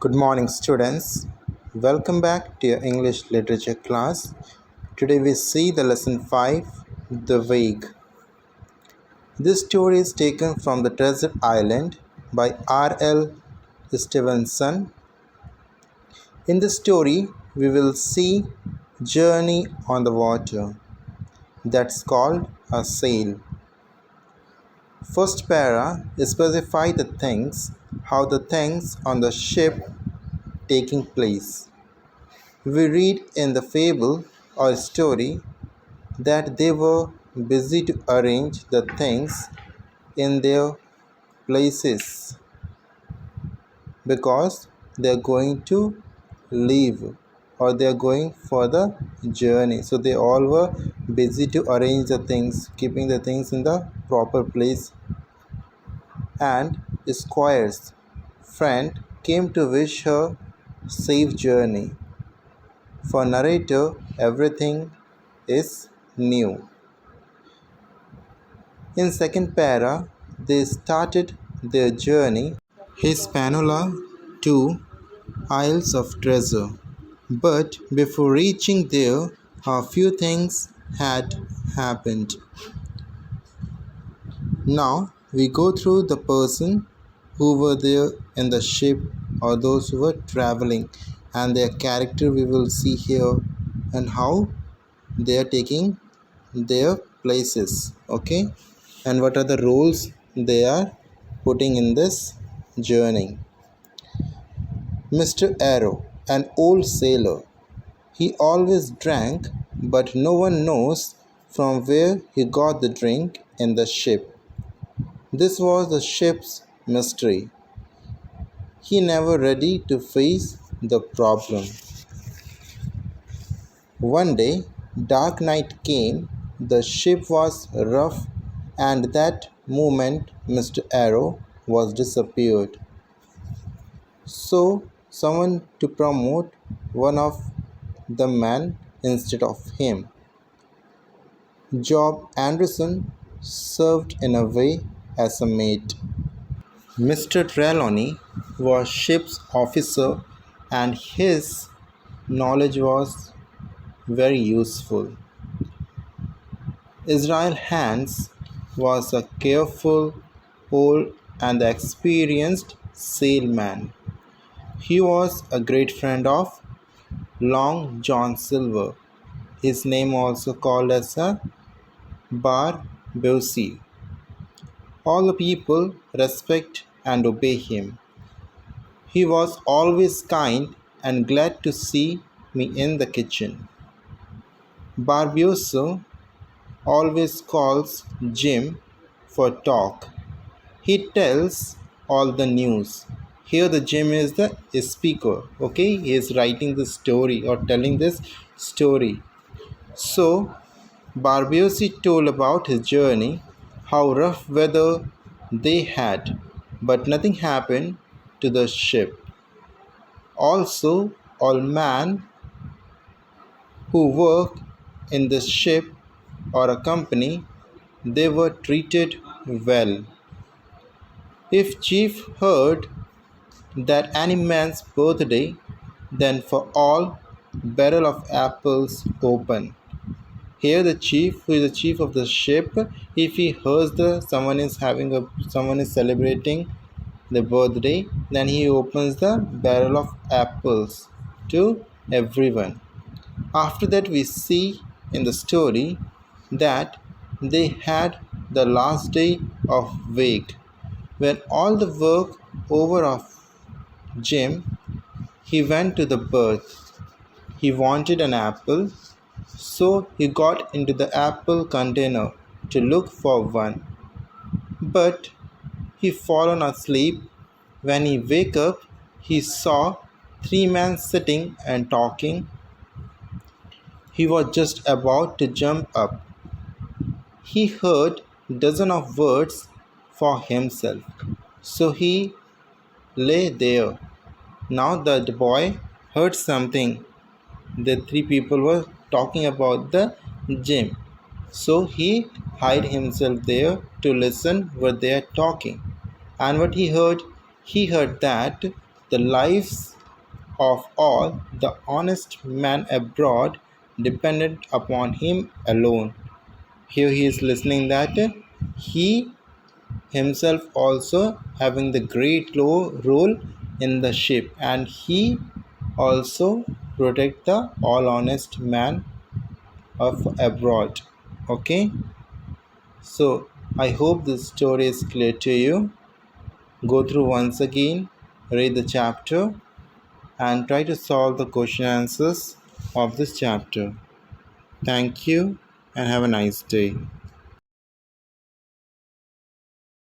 Good morning, students. Welcome back to your English literature class. Today we see the lesson 5, The Vague. This story is taken from The Desert Island by R.L. Stevenson. In the story, we will see Journey on the Water. That's called a sail. First para specify the things, how the things on the ship taking place. We read in the fable or story that they were busy to arrange the things in their places because they are going to leave or they are going for the journey. So they all were busy to arrange the things, keeping the things in the proper place. And Squire's friend came to wish her safe journey. For narrator, everything is new. In second para, they started their journey, Hispaniola to Isles of Treasure. But before reaching there, a few things had happened. Now we go through the person who were there in the ship or those who were traveling and their character we will see here and how they are taking their places, okay, and what are the roles they are putting in this journey. Mr. Arrow, an old sailor, he always drank, but no one knows from where he got the drink in the ship. This was the ship's mystery. He never ready to face the problem. One day, dark night came, the ship was rough, and that moment Mr. Arrow was disappeared. So, someone to promote one of the men instead of him. Job Anderson served in a way as a mate. Mr. Trelawney was ship's officer and his knowledge was very useful. Israel Hands was a careful, old, and experienced sailman. He was a great friend of Long John Silver, his name also called as a Bar Bussy. All the people respect and obey him. He was always kind and glad to see me in the kitchen. Barbuso always calls Jim for talk. He tells all the news. Here the Jim is the speaker. Okay, he is writing the story or telling this story. So Barbusi told about his journey, how rough weather they had, but nothing happened to the ship. Also, all men who work in the ship or a company, they were treated well. If chief heard that any man's birthday, then for all barrel of apples open. Here the chief, who is the chief of the ship, if he hears someone is celebrating the birthday, then he opens the barrel of apples to everyone. After that, we see in the story that they had the last day of week. When all the work over of Jim, he went to the berth. He wanted an apple, so he got into the apple container to look for one. But he fallen asleep. When he wake up, he saw three men sitting and talking. He was just about to jump up. He heard dozen of words for himself, so he lay there. Now the boy heard something. The three people were talking about the gym, so he hid himself there to listen what they are talking. And what he heard that the lives of all the honest men abroad depended upon him alone. Here he is listening that he himself also having the great role in the ship, and he also protect the all honest man of abroad. Okay, so I hope this story is clear to you. Go through once again, read the chapter, and try to solve the question answers of this chapter. Thank you and have a nice day.